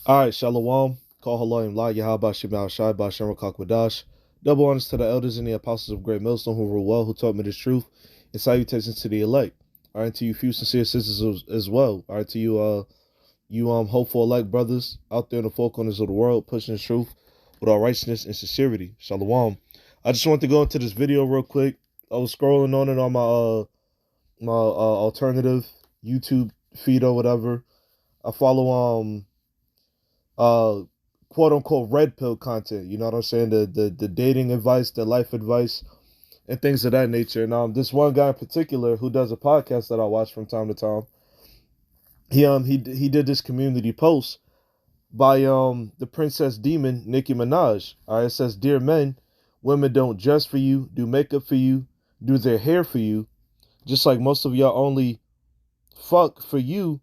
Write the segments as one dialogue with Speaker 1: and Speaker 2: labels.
Speaker 1: All right, Shalom. Call Haloim La Yahaba Shemal Shai Bashem Wadash. Double honors to the elders and the apostles of Great Millstone who rule well, who taught me the truth, and salutations to the elect. All right, to you few sincere sisters as well. All right, to you hopeful elect brothers out there in the four corners of the world pushing the truth with all righteousness and sincerity. Shalom. I just want to go into this video real quick. I was scrolling on it on my alternative YouTube feed or whatever. I follow uh quote unquote red pill content, you know what I'm saying? The dating advice, the life advice, and things of that nature. And this one guy in particular who does a podcast that I watch from time to time, he did this community post by the princess demon Nicki Minaj. Alright, it says, "Dear men, women don't dress for you, do makeup for you, do their hair for you, just like most of y'all only fuck for you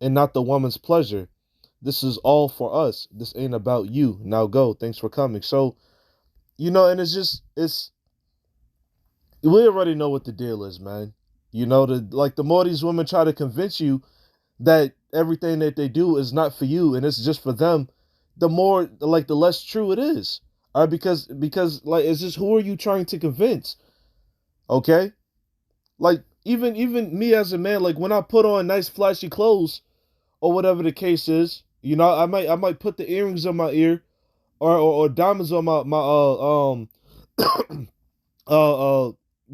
Speaker 1: and not the woman's pleasure. This is all for us. This ain't about you. Now go. Thanks for coming." So, and it's we already know what the deal is, man. The more these women try to convince you that everything that they do is not for you and it's just for them, the more the less true it is. All right, because it's just, who are you trying to convince? Okay? Like even me as a man, like when I put on nice flashy clothes or whatever the case is, I might put the earrings on my ear or diamonds on my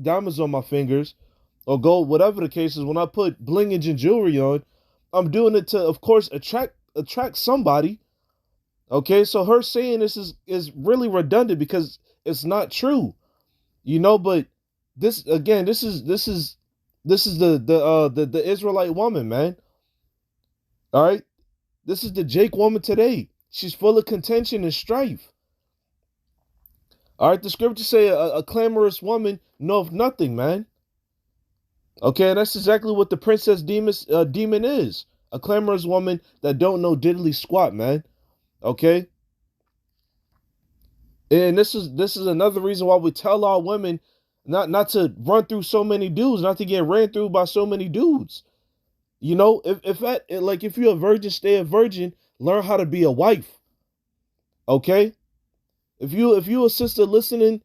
Speaker 1: diamonds on my fingers or gold, whatever the case is. When I put blingage and jewelry on, I'm doing it to, of course, attract somebody. Okay, so her saying this is really redundant because it's not true. But this is the Israelite woman, man. All right, this is the Jake woman today. She's full of contention and strife. All right, the scriptures say a clamorous woman knoweth nothing, man. Okay, and that's exactly what the princess demon is. A clamorous woman that don't know diddly squat, man. Okay? And this is another reason why we tell our women not to run through so many dudes, not to get ran through by so many dudes. If you're a virgin, stay a virgin, learn how to be a wife. Okay? If you a sister listening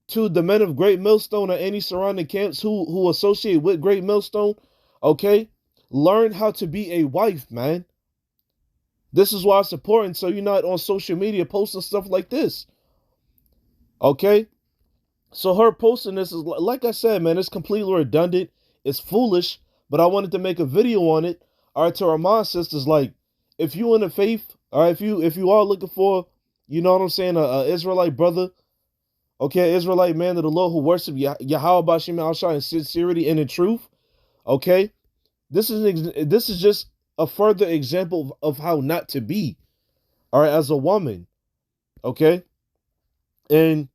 Speaker 1: to the men of Great Millstone or any surrounding camps who associate with Great Millstone, okay, learn how to be a wife, man. This is why it's important, so you're not on social media posting stuff like this. Okay? So her posting this is, like I said, man, it's completely redundant. It's foolish, but I wanted to make a video on it. All right, to remind sisters, like, if you in the faith, all right, if you are looking for, you know what I'm saying, a Israelite brother, okay, Israelite man of the Lord who worship Yahweh Bashim Al-Shai in sincerity and in truth, okay, this is just a further example of how not to be, all right, as a woman, okay. And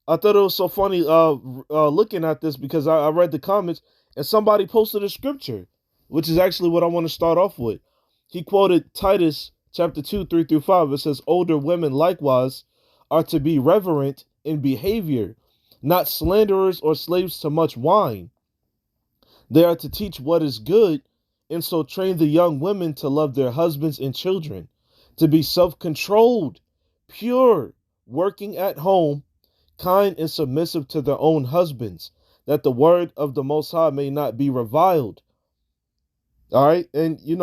Speaker 1: I thought it was so funny looking at this because I read the comments and somebody posted a scripture, which is actually what I want to start off with. He quoted Titus chapter 2, 3 through 5. It says, "Older women likewise are to be reverent in behavior, not slanderers or slaves to much wine. They are to teach what is good, and so train the young women to love their husbands and children, to be self-controlled, pure, working at home, kind and submissive to their own husbands, that the word of the Most High may not be reviled." All right, and you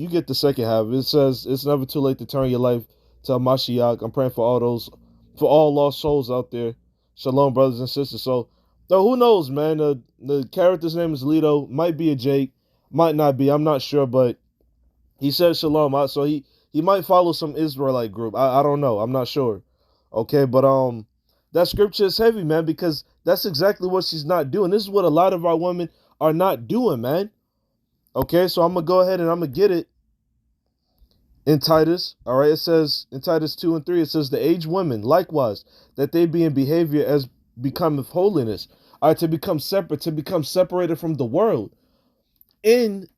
Speaker 1: get the second half. It says it's never too late to turn your life to Mashiach. I'm praying for all lost souls out there. Shalom, brothers and sisters. So, though, who knows, man? The character's name is Lito. Might be a Jake, might not be. I'm not sure, but he says shalom. So he might follow some Israelite group. I don't know. I'm not sure. Okay, but that scripture is heavy, man, because that's exactly what she's not doing. This is what a lot of our women are not doing, man. Okay, so I'm going to go ahead and I'm going to get it in Titus. All right, it says in Titus 2 and 3, it says, "The aged women, likewise, that they be in behavior as becometh holiness." All right, to become separate, to become separated from the world in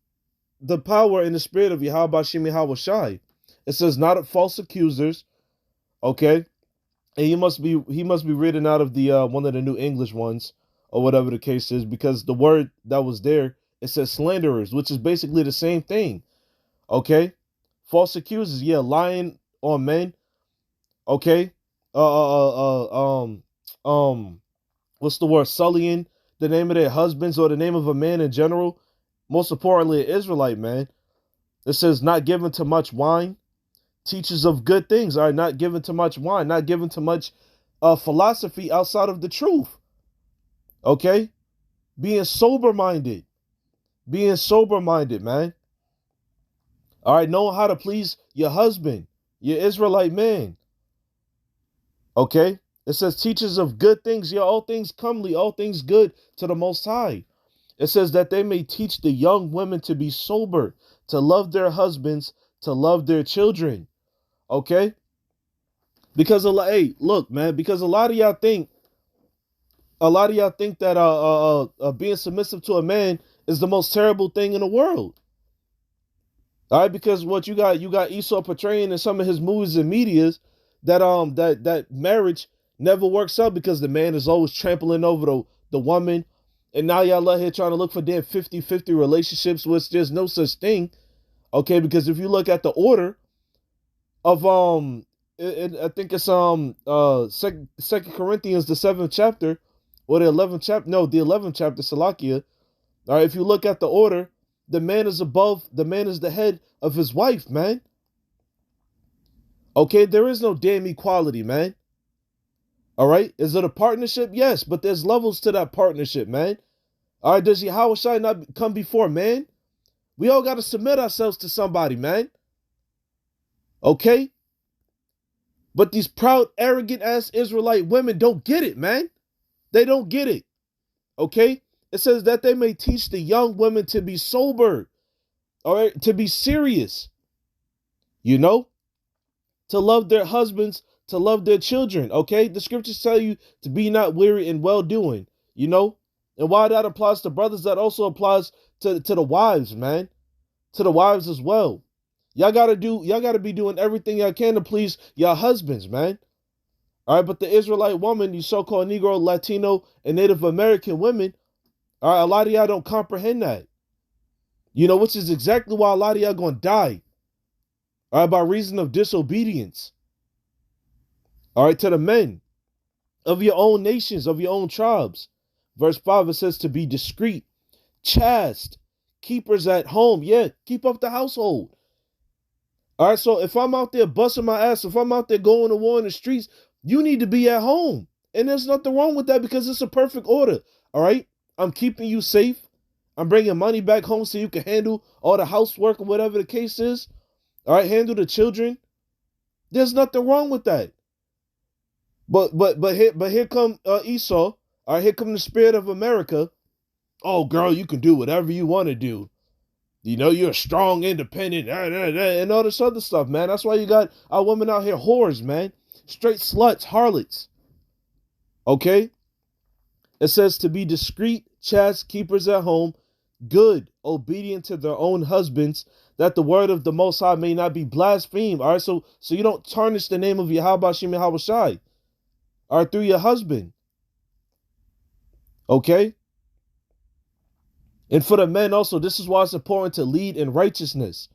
Speaker 1: the power and the spirit of Yahweh Shimi Hawashai. It says, "Not of false accusers." Okay, and he must be reading out of the one of the New English ones or whatever the case is, because the word that was there, it says slanderers, which is basically the same thing. Okay, False accusers, yeah, lying on men. Okay. Uh, uh, um, what's the word? Sullying the name of their husbands or the name of a man in general. Most importantly, an Israelite man. It says not given to much wine, teachers of good things. All right, not given to much wine, not given to much philosophy outside of the truth. Okay, being sober minded, man. All right, knowing how to please your husband, your Israelite man. Okay, it says teachers of good things, yeah, all things comely, all things good to the Most High. It says that they may teach the young women to be sober, to love their husbands, to love their children. Okay, because hey, look, man, because a lot of y'all think that being submissive to a man is the most terrible thing in the world. All right, because what you got Esau portraying in some of his movies and medias that that marriage never works out because the man is always trampling over the woman. And now y'all out here trying to look for damn 50-50 relationships, which there's no such thing. Okay, because if you look at the order of I think it's Second Corinthians, the 7th chapter, or the 11th chapter, no, the 11th chapter, Salakia. All right, if you look at the order, the man is the head of his wife, man. Okay, there is no damn equality, man. All right, is it a partnership? Yes, but there's levels to that partnership, man. All right, does Yahushua not come before man? We all got to submit ourselves to somebody, man. Okay? But these proud, arrogant ass Israelite women don't get it, man. They don't get it. Okay? It says that they may teach the young women to be sober, all right, to be serious, you know, to love their husbands, to love their children. Okay? The scriptures tell you to be not weary in well doing, you know? And while that applies to brothers, that also applies to the wives, man. To the wives as well. Y'all gotta be doing everything y'all can to please your husbands, man. All right, but the Israelite woman, you so-called Negro, Latino, and Native American women, all right, a lot of y'all don't comprehend that. You know, which is exactly why a lot of y'all gonna die. All right, by reason of disobedience. All right, to the men of your own nations, of your own tribes. Verse 5, it says to be discreet, chaste, keepers at home. Yeah, keep up the household. All right, so if I'm out there busting my ass, if I'm out there going to war in the streets, you need to be at home. And there's nothing wrong with that because it's a perfect order. All right, I'm keeping you safe. I'm bringing money back home so you can handle all the housework or whatever the case is. All right, handle the children. There's nothing wrong with that. But here come Esau. All right, here come the spirit of America. Oh, girl, you can do whatever you want to do. You know, you're strong, independent, and all this other stuff, man. That's why you got our women out here whores, man. Straight sluts, harlots. Okay? It says to be discreet, chaste, keepers at home, good, obedient to their own husbands, that the word of the Most High may not be blasphemed. All right, so you don't tarnish the name of Yahweh Shem Yahweh Shai. All right, through your husband. Okay? And for the men also, this is why it's important to lead in righteousness.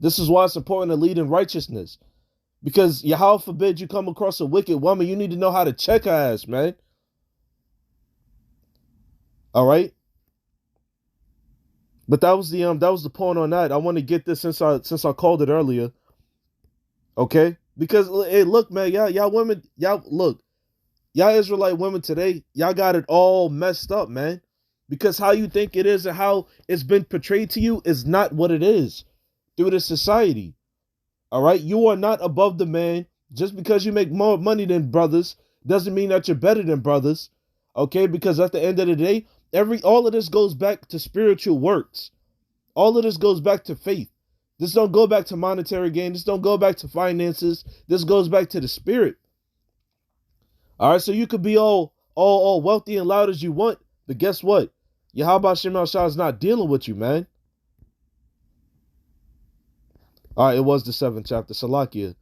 Speaker 1: This is why it's important to lead in righteousness. Because Yahweh forbid you come across a wicked woman, you need to know how to check her ass, man. All right? But that was the point on that. I want to get this since I called it earlier. Okay? Because hey, look, man, y'all women, y'all Israelite women today, y'all got it all messed up, man. Because how you think it is and how it's been portrayed to you is not what it is through the society. All right? You are not above the man. Just because you make more money than brothers doesn't mean that you're better than brothers. Okay? Because at the end of the day, all of this goes back to spiritual works. All of this goes back to faith. This don't go back to monetary gain. This don't go back to finances. This goes back to the spirit. All right? So you could be all wealthy and loud as you want, but guess what? Yahweh Shem Shah is not dealing with you, man. All right, it was the 7th chapter, Salakia.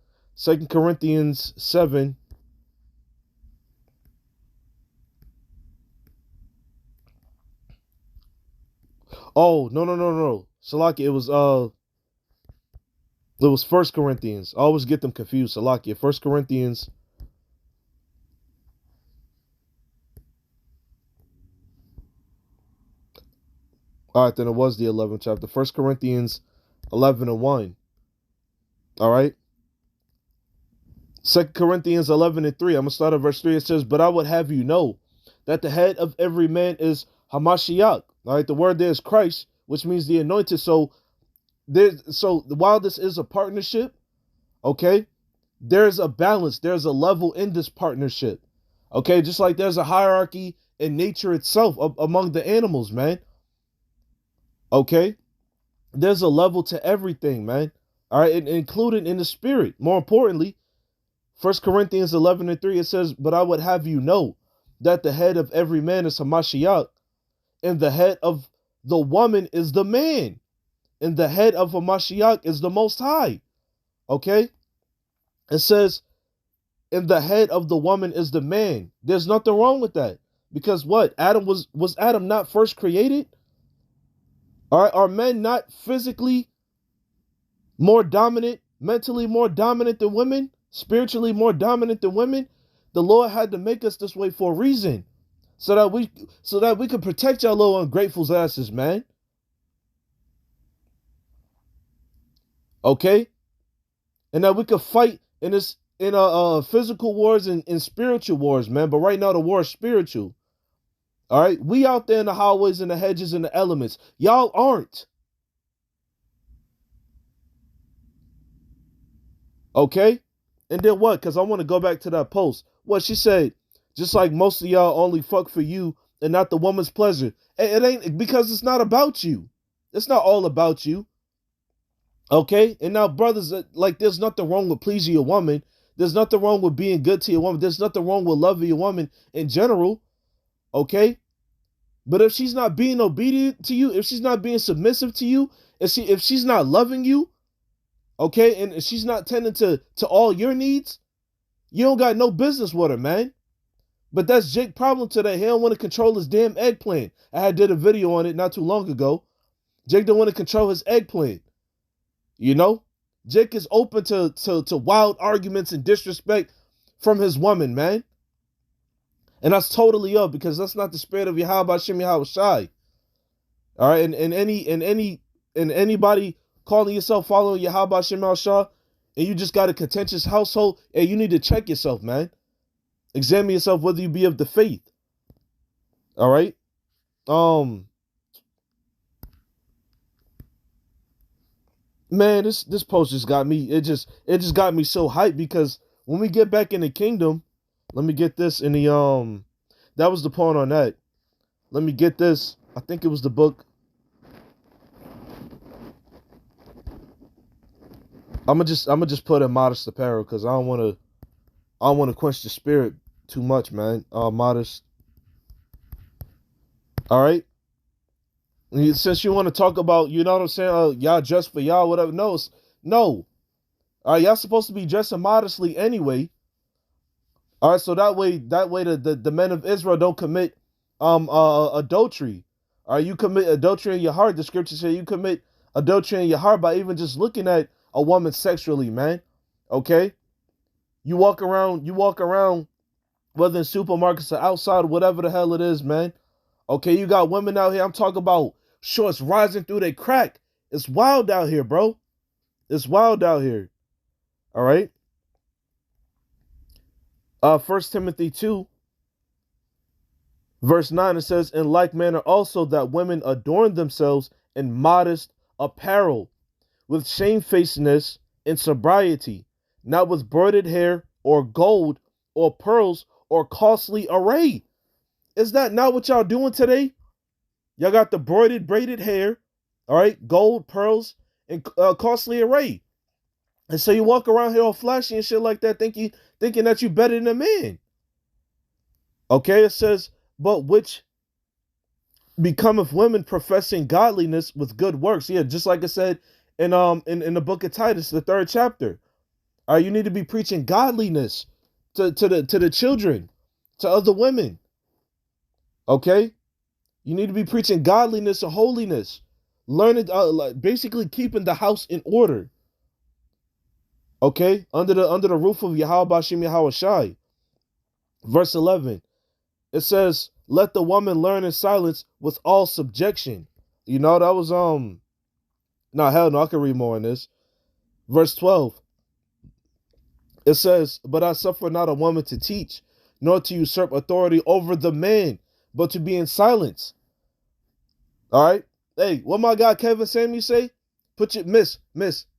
Speaker 1: 2 Corinthians 7. Oh, no. Salakia, it was It was First Corinthians. I always get them confused. Salakia. First Corinthians. All right, then it was the 11th chapter. First Corinthians 11 and 1. All right. Second Corinthians 11 and 3. I'm going to start at verse 3. It says, but I would have you know that the head of every man is Hamashiach. All right. The word there is Christ, which means the anointed. So while this is a partnership, okay, there's a balance. There's a level in this partnership. Okay. Just like there's a hierarchy in nature itself among the animals, man. Okay. There's a level to everything, man. All right. And included in the spirit. More importantly, 1 Corinthians 11 and 3, it says, but I would have you know that the head of every man is Hamashiach, and the head of the woman is the man, and the head of Hamashiach is the Most High. Okay? It says, and the head of the woman is the man. There's nothing wrong with that. Because what? Adam was Adam not first created? All right, are men not physically more dominant, mentally more dominant than women? Spiritually more dominant than women? The Lord had to make us this way for a reason, so that we could protect y'all little ungrateful asses, man. Okay, and that we could fight in physical wars and spiritual wars, man. But right now the war is spiritual. All right, we out there in the highways and the hedges and the elements. Y'all aren't. Okay. And then what? Because I want to go back to that post. What she said, just like most of y'all only fuck for you and not the woman's pleasure. It ain't, because it's not about you. It's not all about you. Okay? And now, brothers, like, there's nothing wrong with pleasing your woman. There's nothing wrong with being good to your woman. There's nothing wrong with loving your woman in general. Okay? But if she's not being obedient to you, if she's not being submissive to you, if she's not loving you, okay, and she's not tending to all your needs, you don't got no business with her, man. But that's Jake's problem today. He don't want to control his damn eggplant. I did a video on it not too long ago. Jake don't want to control his eggplant. You know? Jake is open to wild arguments and disrespect from his woman, man. And that's totally up, because that's not the spirit of Yahweh Shem Yahweh Shai. All right, and anybody calling yourself following Yahweh Shem Yahweh Shai, and you just got a contentious household, and you need to check yourself, man. Examine yourself whether you be of the faith. All right. Man, this post just got me. It just got me so hyped, because when we get back in the kingdom, let me get this in the that was the point on that. Let me get this. I think it was the book. I'm gonna just put in modest apparel, because I don't want to quench the spirit too much, man. Modest. All right. Since you want to talk about, you know what I'm saying, y'all dress for y'all, whatever. No. All right, y'all supposed to be dressing modestly anyway. All right, so that way the men of Israel don't commit adultery. All right, you commit adultery in your heart. The scripture says you commit adultery in your heart by even just looking at a woman sexually, man. Okay? You walk around, whether in supermarkets or outside, whatever the hell it is, man. Okay, you got women out here. I'm talking about shorts rising through their crack. It's wild out here, bro. It's wild out here. All right. 1 Timothy 2, verse 9, it says, in like manner also that women adorn themselves in modest apparel, with shamefacedness and sobriety, not with broidered hair or gold or pearls or costly array. Is that not what y'all doing today? Y'all got the braided hair, all right, gold, pearls, and costly array. And so you walk around here all flashy and shit like that, thinking that you better than a man. Okay, it says, but which becometh women professing godliness with good works. Yeah, just like I said in the book of Titus, the 3rd chapter. All right, you need to be preaching godliness to the children, to other women. Okay, you need to be preaching godliness and holiness, learning, basically keeping the house in order. Okay, under the roof of Yahweh Bashim Yahweh Shai. Verse 11. It says, "Let the woman learn in silence with all subjection." You know, that was no, hell no, I can read more in this. Verse 12. It says, "But I suffer not a woman to teach, nor to usurp authority over the man, but to be in silence." All right. Hey, what my guy Kevin Samuel say? Put your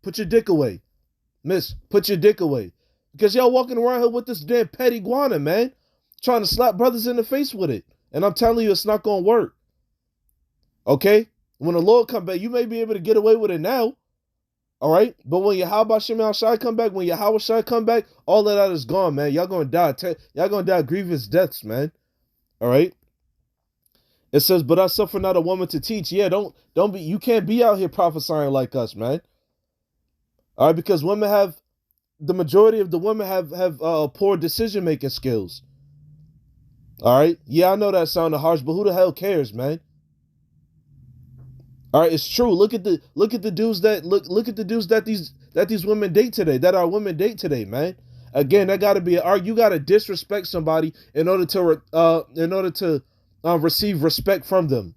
Speaker 1: put your dick away. Miss, put your dick away. Because y'all walking around here with this damn petty guana, man. Trying to slap brothers in the face with it. And I'm telling you, it's not going to work. Okay? When the Lord come back, you may be able to get away with it now. All right? But when Yahweh Shem Shai come back, when Yahweh Shai come back, all of that is gone, man. Y'all going to die. Y'all going to die grievous deaths, man. All right? It says, "But I suffer not a woman to teach." Yeah, don't be, you can't be out here prophesying like us, man. All right? Because the majority of the women have poor decision making skills. All right, yeah, I know that sounded harsh, but who the hell cares, man? All right, it's true. Look at the dudes that these women date today, that our women date today, man. Again, that got to be you got to disrespect somebody in order to receive respect from them.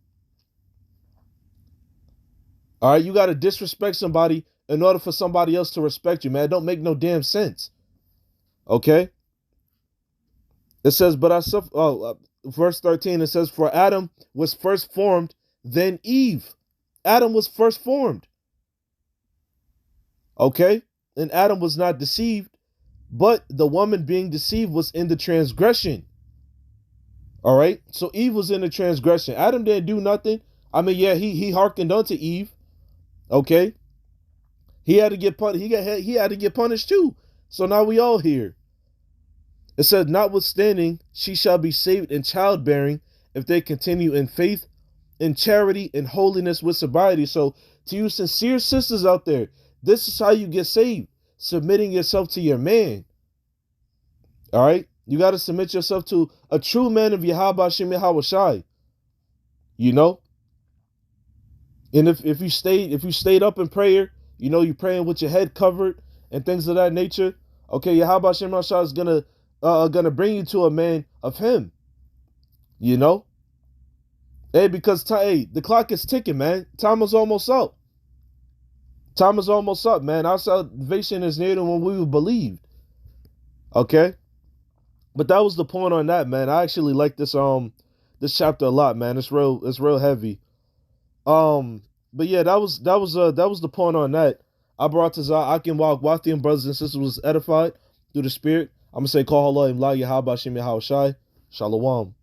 Speaker 1: All right, you got to disrespect somebody in order for somebody else to respect you, man. It don't make no damn sense. Okay. It says, "But I suffer." Verse 13. It says, "For Adam was first formed, then Eve." Adam was first formed. Okay, and Adam was not deceived, but the woman being deceived was in the transgression. All right, so Eve was in the transgression. Adam didn't do nothing. I mean, yeah, he hearkened unto Eve. Okay, he had to get punished. He had to get punished too. So now we all here. It said, "Notwithstanding, she shall be saved in childbearing if they continue in faith, in charity, in holiness with sobriety." So to you sincere sisters out there, this is how you get saved. Submitting yourself to your man. All right? You got to submit yourself to a true man of Yahweh Shem Yahweh Shai. You know? And if you stayed up in prayer, you know, you're praying with your head covered and things of that nature, okay, Yahweh Shem Yahweh Shai is gonna bring you to a man of him. You know? Hey, because the clock is ticking, man. Time is almost up. Time is almost up, man. Our salvation is nearer than when we believed. Okay? But that was the point on that, man. I actually like this chapter a lot, man. It's real heavy. But yeah, that was the point on that. I brought to I can walk Wathian brothers and sisters was edified through the spirit. I'm gonna say call Allah and La Yahweh Shem Yahweh Shai. Shalom.